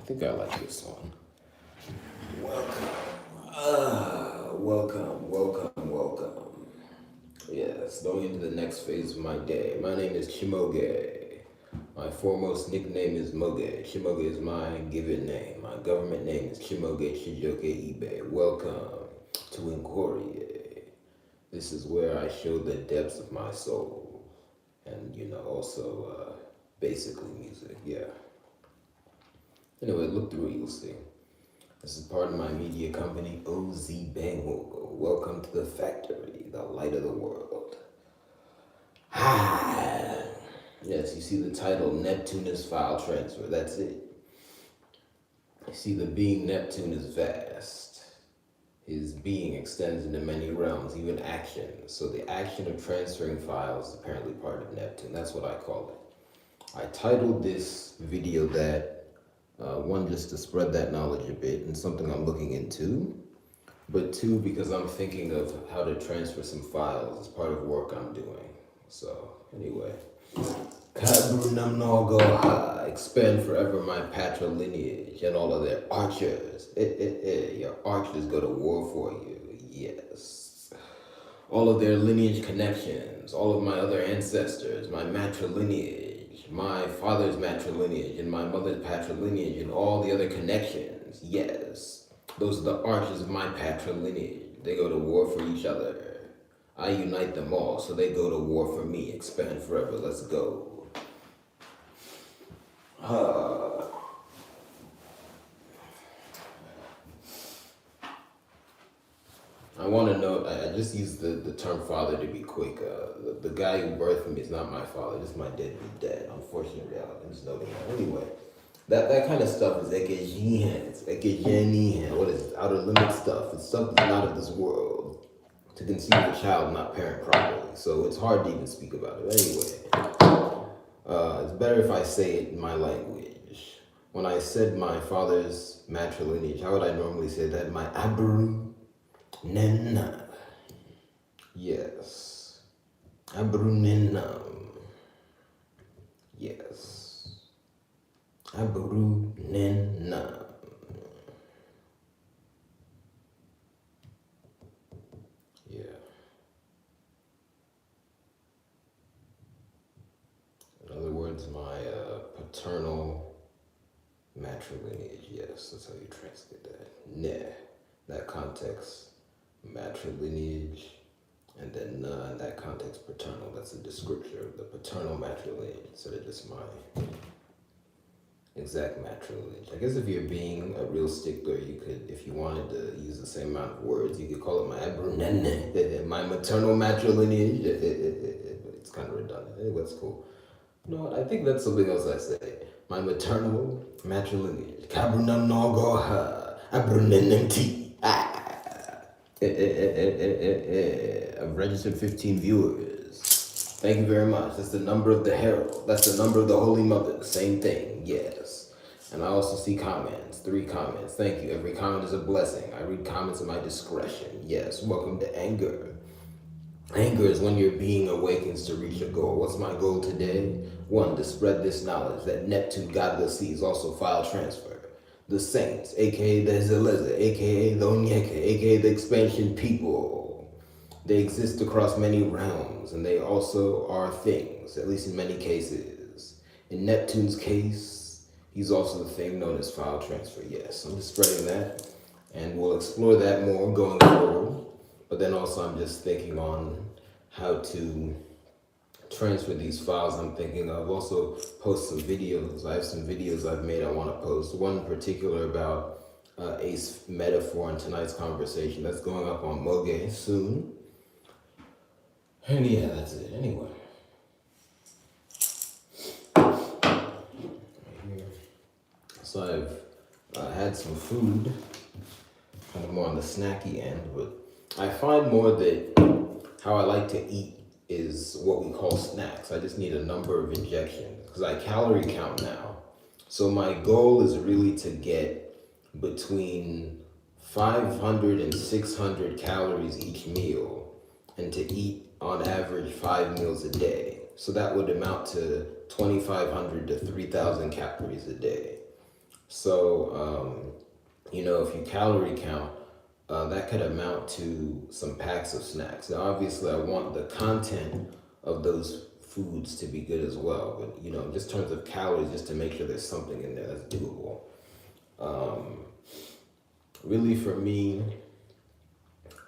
think I like this one. Welcome. Welcome. Yes, going into the next phase of my day. My name is Chimoge. My foremost nickname is Moge. Chimoge is my given name. My government name is Chimoge Chijoke Ibe. Welcome to Inquiry. This is where I show the depths of my soul. And, also basically music, yeah. Anyway, look through it, you'll see. This is part of my media company, OZ Bangwogo. Welcome to the factory, the light of the world. Ah, yes, you see the title, Neptune is file transfer. That's it. You see, the being Neptune is vast. His being extends into many realms, even action. So the action of transferring files is apparently part of Neptune. That's what I call it. I titled this video that. One, just to spread that knowledge a bit and something I'm looking into, but two, because I'm thinking of how to transfer some files as part of work I'm doing. So, anyway. Expand forever my patrilineage and all of their archers. Your archers go to war for you, yes. All of their lineage connections, all of my other ancestors, my matrilineage, my father's matrilineage and my mother's patrilineage and all the other connections, yes. Those are the archers of my patrilineage. They go to war for each other. I unite them all, so they go to war for me. Expand forever, let's go. I want to know, I just use the term father to be quick. The guy who birthed me is not my father, just my deadbeat dad. Unfortunate reality, I'm just noting that. Anyway, that kind of stuff is what is it, outer limit stuff. It's stuff that's not of this world. To conceive a child, not parent properly. So it's hard to even speak about it. Anyway, it's better if I say it in my language. When I said my father's matrilineage, how would I normally say that? My Abaru Nena. Yes. Abrunenam. Yes. Abrunenam. Yeah. In other words, my paternal matrilineage. Yes, that's how you translate that. Nah. That context, matrilineage, and then in that context, paternal. That's a descriptor of the paternal matrilineage instead of just my exact matrilineage. I guess if you're being a real stickler, you could, if you wanted to use the same amount of words, you could call it my abrunene, my maternal matrilineage. It's kind of redundant. Anyway, that's cool. You know what? I think that's something else I say. My maternal matrilineage. Kabrunam nogoha, abrunenenti. I've registered 15 viewers. Thank you very much. That's the number of the herald. That's the number of the Holy Mother. Same thing, yes. And I also see comments, 3 comments. Thank you. Every comment is a blessing. I read comments at my discretion. Yes, welcome to anger. Anger is when your being awakens to reach a goal. What's my goal today? 1, to spread this knowledge that Neptune, God of the sea, is also file transfer. The saints, aka the Zeleza, aka the Onyeka, aka the expansion people. They exist across many realms, and they also are things, at least in many cases. In Neptune's case, he's also the thing known as file transfer. Yes, I'm just spreading that, and we'll explore that more going forward. But then also I'm just thinking on how to transfer these files I'm thinking of. Also post some videos. I have some videos I've made I want to post. One in particular about Ace metaphor in tonight's conversation. That's going up on Moge soon. And yeah, that's it. Anyway. Right here. So I've had some food, kind of more on the snacky end, but I find more that how I like to eat is what we call snacks. I just need a number of injections because I calorie count now. So my goal is really to get between 500 and 600 calories each meal and to eat on average 5 meals a day. So that would amount to 2,500 to 3,000 calories a day. So, if you calorie count, that could amount to some packs of snacks. Now, obviously, I want the content of those foods to be good as well, but just in terms of calories, just to make sure there's something in there that's doable. Um, Really, for me,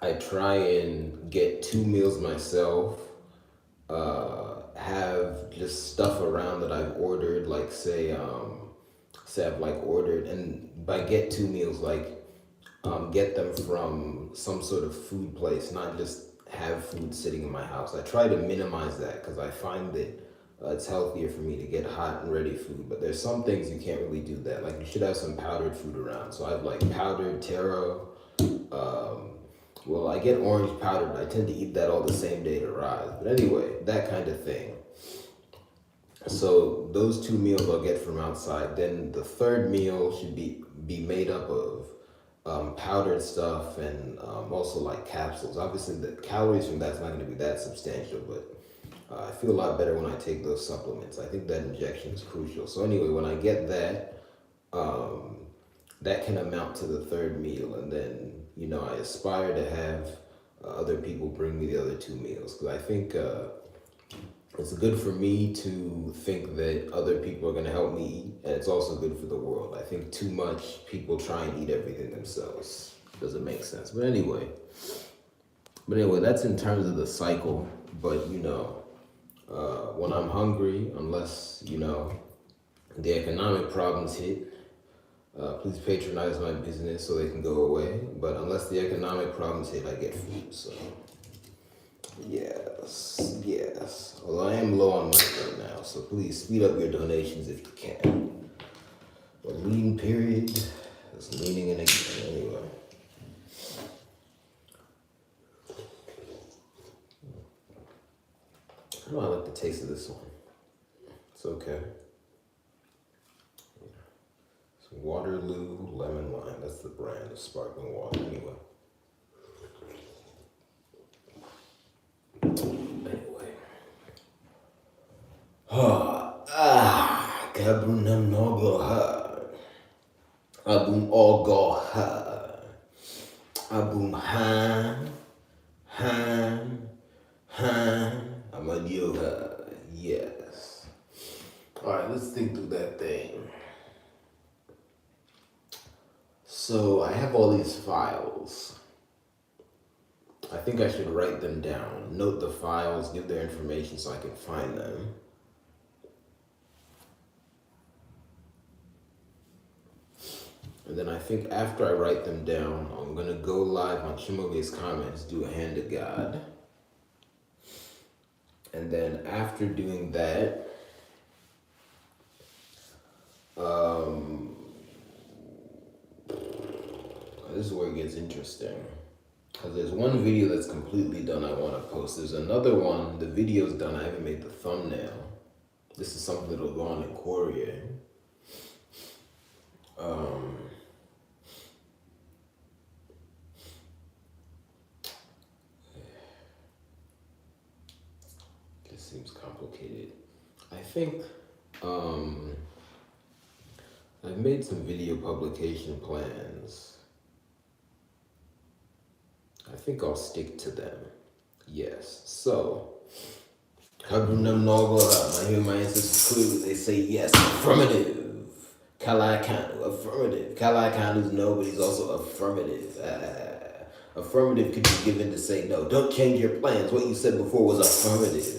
I try and get 2 meals myself. Have just stuff around that I've ordered, like say I've like ordered, and by get 2 meals, like get them from some sort of food place, not just have food sitting in my house. I try to minimize that because I find that it's healthier for me to get hot and ready food. But there's some things you can't really do that. Like you should have some powdered food around. So I have like powdered taro. Um, well, I get orange powdered. I tend to eat that all the same day it arrives. But anyway, that kind of thing. So those 2 meals I'll get from outside. Then the third meal should be made up of powdered stuff and also like capsules. Obviously, the calories from that's not going to be that substantial, but I feel a lot better when I take those supplements. I think that injection is crucial. So anyway, when I get that, um, that can amount to the third meal, and then I aspire to have other people bring me the other 2 meals because I think it's good for me to think that other people are going to help me eat, and it's also good for the world. I think too much people try and eat everything themselves. Doesn't make sense. But anyway, that's in terms of the cycle. But when I'm hungry, unless the economic problems hit, please patronize my business so they can go away. But unless the economic problems hit, I get food. So yes. Although I am low on money right now, so please speed up your donations if you can. The lean period is leaning in again. Anyway. I know I like the taste of this one. It's okay. It's Waterloo Lemon Lime. That's the brand of sparkling water. Anyway. Kabunam Nogoha. Abum Ogoha. Abum Han. Amadioha. Yes. Alright, let's think through that thing. So I have all these files. I think I should write them down. Note the files, give their information so I can find them. And then I think after I write them down, I'm gonna go live on Chimoge's comments, do a hand of God. And then after doing that, this is where it gets interesting. Because there's one video that's completely done I want to post. There's another one, the video's done, I haven't made the thumbnail. This is something that'll go on in Courier. This seems complicated. I think I've made some video publication plans. I think I'll stick to them. Yes. So, Kabunam Nogora. I hear my answers clearly. They say yes. Affirmative. Kalakanu. Affirmative. Kalakanu's no, but he's also affirmative. Affirmative could be given to say no. Don't change your plans. What you said before was affirmative.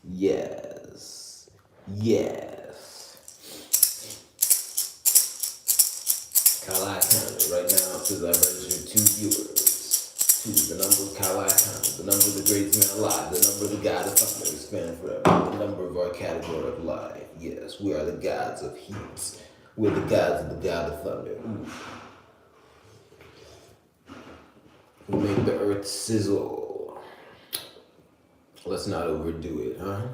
Yes. Kalakanu. Right now it says I registered 2 viewers. 2, the number of Kalakanu, the number of the greatest man alive, the number of the God of thunder, expand forever, the number of our category of life. Yes, we are the gods of heat. We're the gods of the God of thunder. Ooh. We make the earth sizzle. Let's not overdo it, huh?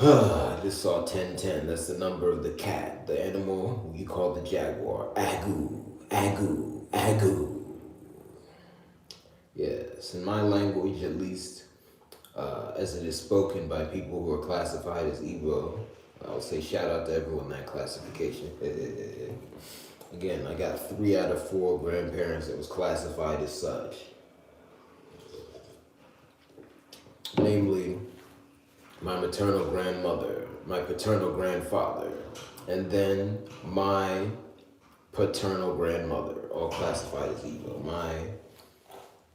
I just saw 1010. That's the number of the cat, the animal you call the jaguar. Agu, agu, agu. Yes, in my language at least, as it is spoken by people who are classified as Igbo, I would say shout out to everyone in that classification. Again, I got 3 out of 4 grandparents that was classified as such. Namely, my maternal grandmother, my paternal grandfather, and then my paternal grandmother, all classified as Igbo. My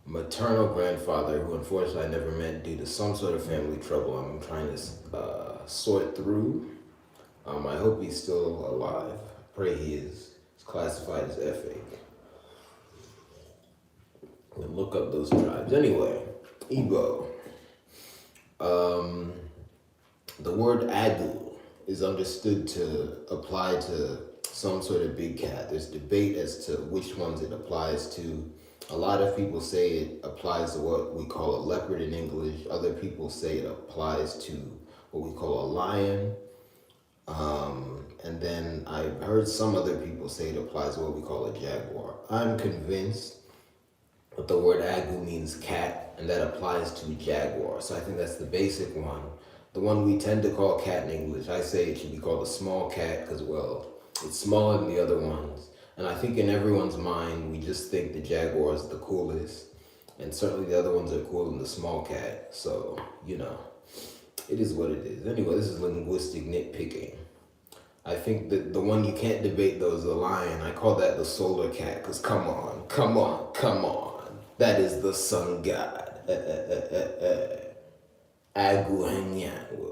maternal grandfather, who unfortunately I never met due to some sort of family trouble I'm trying to sort through. I hope he's still alive. I pray he is. He's classified as F8. And look up those tribes. Anyway, Igbo. The word Agu is understood to apply to some sort of big cat. There's debate as to which ones it applies to. A lot of people say it applies to what we call a leopard in English. Other people say it applies to what we call a lion. And then I've heard some other people say it applies to what we call a jaguar. I'm convinced that the word Agu means cat, and that applies to jaguar. So I think that's the basic one. The one we tend to call cat in English, I say it should be called a small cat because, well, it's smaller than the other ones. And I think in everyone's mind, we just think the jaguar is the coolest. And certainly the other ones are cooler than the small cat. So, you know, it is what it is. Anyway, this is linguistic nitpicking. I think that the one you can't debate, though, is the lion. I call that the solar cat because come on, come on, come on. That is the sun god. Agu Hanyangu.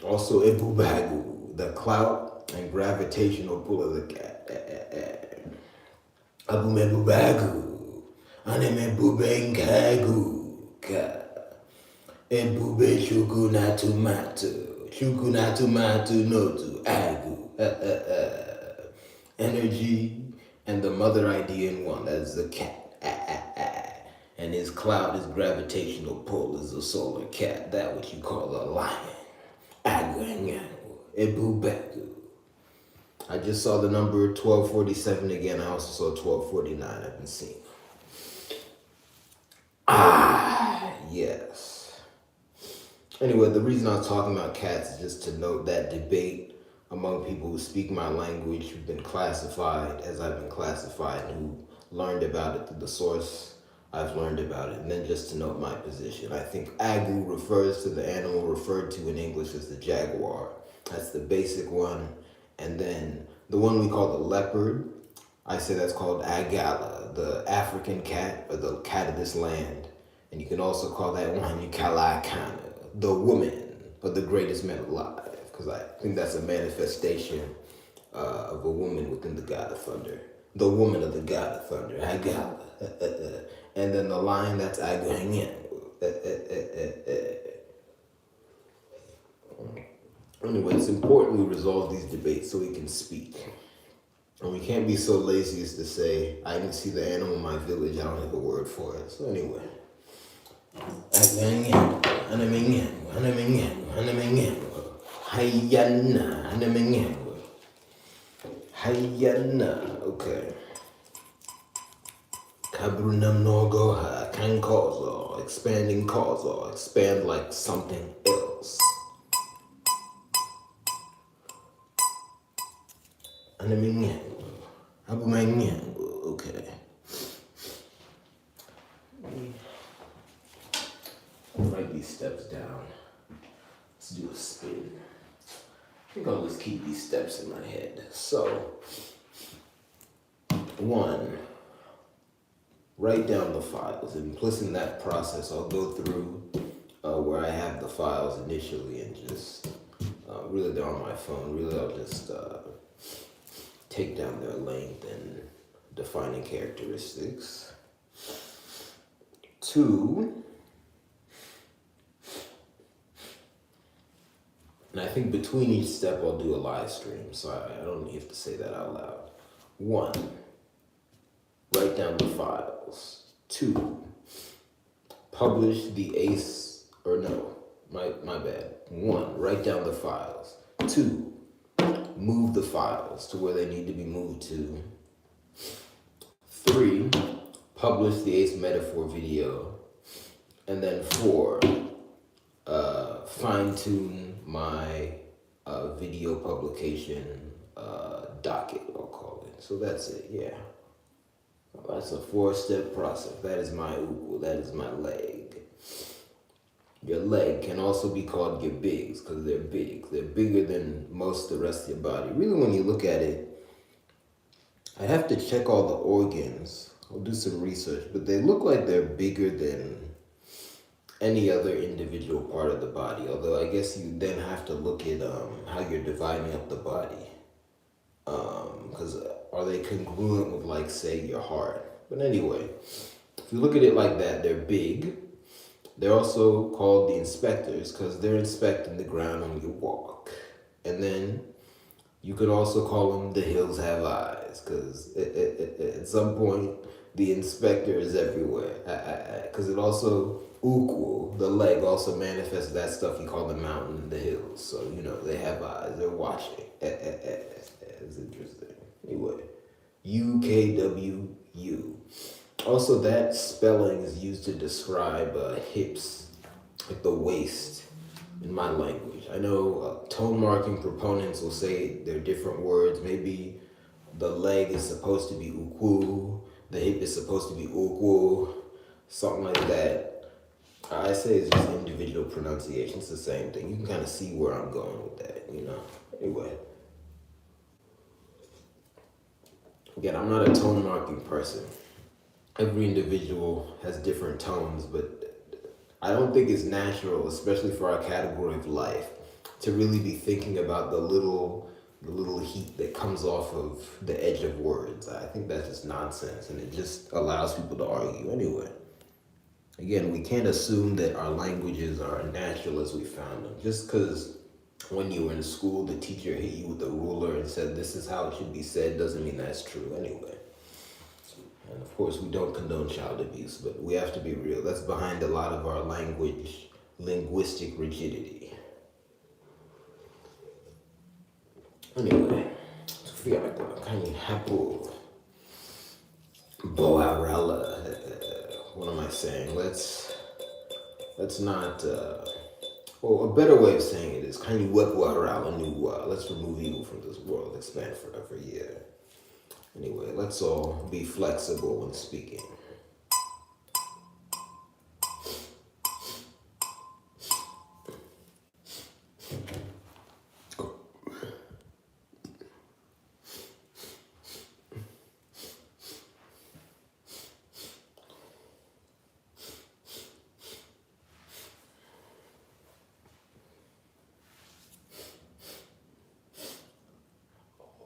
Also, Ibubagu, the clout and gravitational pull of the cat. Abu Mebubagu. Anemebubenkagu. Ebube Chukunatumatu. Chukunatumatu notu. Agu. Energy and the mother idea in one. That's the cat. And his cloud, his gravitational pull is a solar cat. That what you call a lion. Ebubeku. I just saw the number 1247 again. I also saw 1249. I've been seeing. Yes. Anyway, the reason I was talking about cats is just to note that debate among people who speak my language, who've been classified as I've been classified, and who learned about it through the source I've learned about it. And then just to note my position, I think Agu refers to the animal referred to in English as the jaguar. That's the basic one. And then the one we call the leopard, I say that's called Agala, the African cat, or the cat of this land. And you can also call that one Yukalakana, the woman of the greatest man alive. Because I think that's a manifestation of a woman within the god of thunder. The woman of the god of thunder, Agala. And then the lion, that's Aguanyan. Anyway, it's important we resolve these debates so we can speak. And we can't be so lazy as to say, I didn't see the animal in my village, I don't have a word for it. So anyway. Hayana, okay. Kabrunam no goha, can cause, expanding cause, expand like something else. Okay. I'll write these steps down. Let's do a spin. I think I'll just keep these steps in my head. So, 1, write down the files. Implicit in that process, I'll go through where I have the files initially and just really they're on my phone. Really, I'll just take down their length and defining characteristics. 2, and I think between each step I'll do a live stream, so I don't have to say that out loud. 1, write down the files. 2, publish the ace, or no, my bad. 1, write down the files. 2, move the files to where they need to be moved to. 3, publish the ace metaphor video. And then 4, fine tune my video publication docket, I'll call it. So that's it, yeah. That's a 4-step process. That is my uku, that is my leg. Your leg can also be called your bigs because they're big. They're bigger than most of the rest of your body. Really, when you look at it, I have to check all the organs. I'll do some research, but they look like they're bigger than any other individual part of the body. Although I guess you then have to look at how you're dividing up the body. Because are they congruent with, like, say, your heart? But anyway, if you look at it like that, they're big. They're also called the inspectors because they're inspecting the ground when you walk. And then you could also call them the hills have eyes because at some point the inspector is everywhere. Because it also, uku, the leg, also manifests that stuff you call the mountain and the hills. So, you know, they have eyes, they're watching. It's interesting. Anyway, UKWU. Also, that spelling is used to describe hips, like the waist, in my language. I know tone marking proponents will say they're different words. Maybe the leg is supposed to be uku, the hip is supposed to be uku, something like that. I say it's just individual pronunciation. It's the same thing. You can kind of see where I'm going with that, you know. Anyway. Again, I'm not a tone marking person. Every individual has different tones, but I don't think it's natural, especially for our category of life, to really be thinking about the little heat that comes off of the edge of words. I think that's just nonsense, and it just allows people to argue anyway. Again, we can't assume that our languages are natural as we found them. Just because when you were in school, the teacher hit you with a ruler and said this is how it should be said doesn't mean that's true anyway. And of course, we don't condone child abuse, but we have to be real. That's behind a lot of our linguistic rigidity. Anyway, what am I saying? Let's not. Well, a better way of saying it is let's remove evil from this world, expand forever, yeah. Anyway, let's all be flexible when speaking.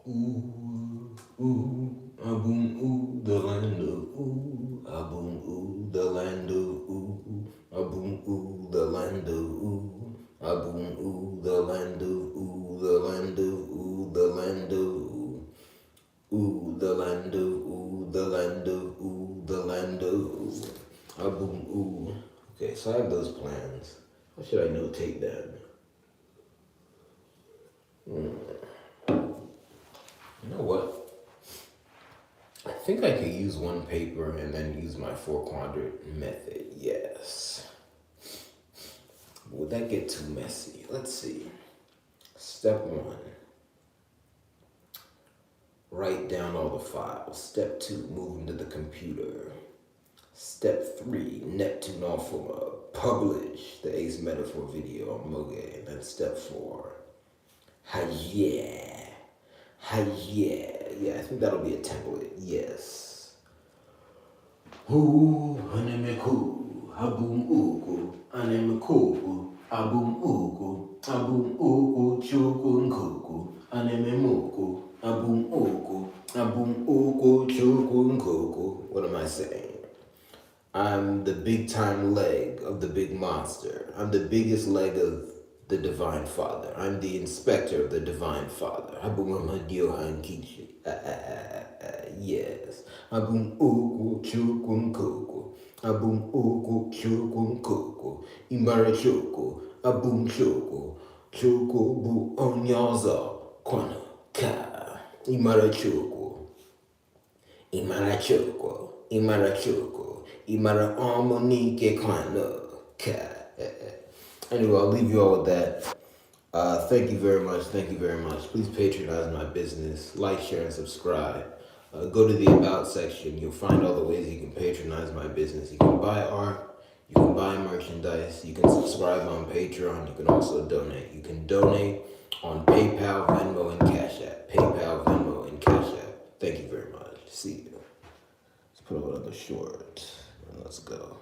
Ooh, ooh, a boom, ooh, the land of ooh, a boom, ooh, the land of ooh, a boom, ooh, the land of ooh, a boom, ooh, the land of ooh, the land of ooh, the land of ooh, the land of ooh, the land of ooh, the land of ooh, a boom, ooh. Okay, so I have those plans. How should I notate them? You know what? I think I could use one paper and then use my 4-quadrant method. Yes. Would that get too messy? Let's see. Step 1. Write down all the files. Step 2. Move them to the computer. Step 3. Neptune Alpha. Publish the Ace Metaphor video on Moge. And then step 4. Yeah, I think that'll be a template. Yes. Ooh, anemiku, abum uku, anemiku, abum uku, chukun kuku, anememuku, abum uku, chukun kuku. What am I saying? I'm the big time leg of the big monster. I'm the biggest leg of the Divine Father. I'm the inspector of the Divine Father. Yes. Abum oko choko koko. Imara choko. Abum choko. Choko bu onyaza. Kwana ka. Imara choko. Imara choko. Imara choko. Imara harmonike kwana ka. Anyway, I'll leave you all with that. Thank you very much. Thank you very much. Please patronize my business. Like, share, and subscribe. Go to the About section. You'll find all the ways you can patronize my business. You can buy art. You can buy merchandise. You can subscribe on Patreon. You can also donate. You can donate on PayPal, Venmo, and Cash App. PayPal, Venmo, and Cash App. Thank you very much. See you. Let's put up another short. And let's go.